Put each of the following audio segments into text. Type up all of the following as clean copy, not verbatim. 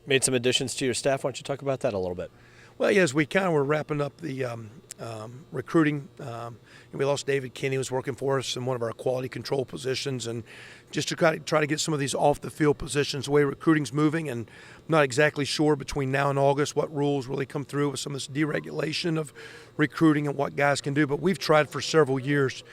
Made some additions to your staff. Why don't you talk about that a little bit? Well, yeah, as we kind of were wrapping up the recruiting, and we lost David Kinney, who was working for us in one of our quality control positions, and just to try to get some of these off the field positions, the way recruiting's moving, and I'm not exactly sure between now and August what rules really come through with some of this deregulation of recruiting and what guys can do. But we've tried for several years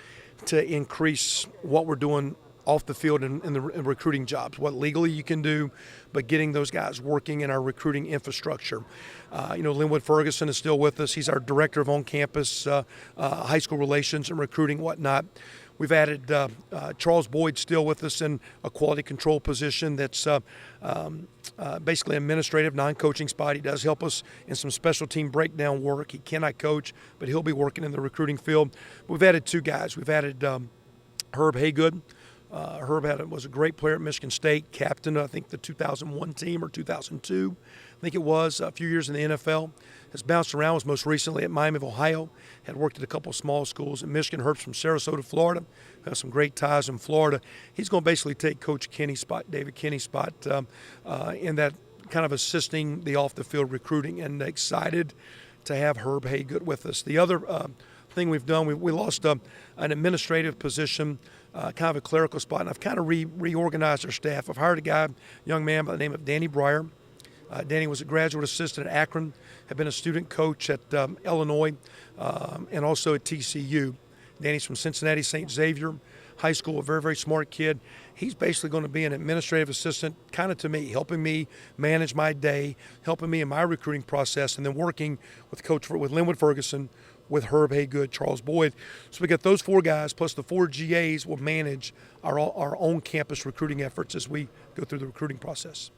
to increase what we're doing off the field in the recruiting jobs, what legally you can do, but getting those guys working in our recruiting infrastructure. Linwood Ferguson is still with us. He's our director of on-campus high school relations and recruiting, whatnot. We've added Charles Boyd still with us in a quality control position that's basically administrative, non-coaching spot. He does help us in some special team breakdown work. He cannot coach, but he'll be working in the recruiting field. We've added two guys. We've added Herb Haygood. Herb was a great player at Michigan State, captain, I think, the 2001 team or 2002. I think it was, a few years in the NFL. Has bounced around, was most recently at Miami of Ohio, had worked at a couple of small schools in Michigan. Herb's from Sarasota, Florida, has some great ties in Florida. He's going to basically take Coach Kinney's spot, David Kinney's spot, in that kind of assisting the off-the-field recruiting, and excited to have Herb Haygood with us. The other thing we've done, we lost an administrative position, kind of a clerical spot, and I've kind of reorganized our staff. I've hired a young man by the name of Danny Breyer. Danny was a graduate assistant at Akron, had been a student coach at Illinois, and also at TCU. Danny's from Cincinnati St. Xavier High School, a very, very smart kid. He's basically going to be an administrative assistant kind of to me, helping me manage my day, helping me in my recruiting process, and then working with with Linwood Ferguson, with Herb Haygood, Charles Boyd. So we got those four guys, plus the four GAs will manage our own campus recruiting efforts as we go through the recruiting process.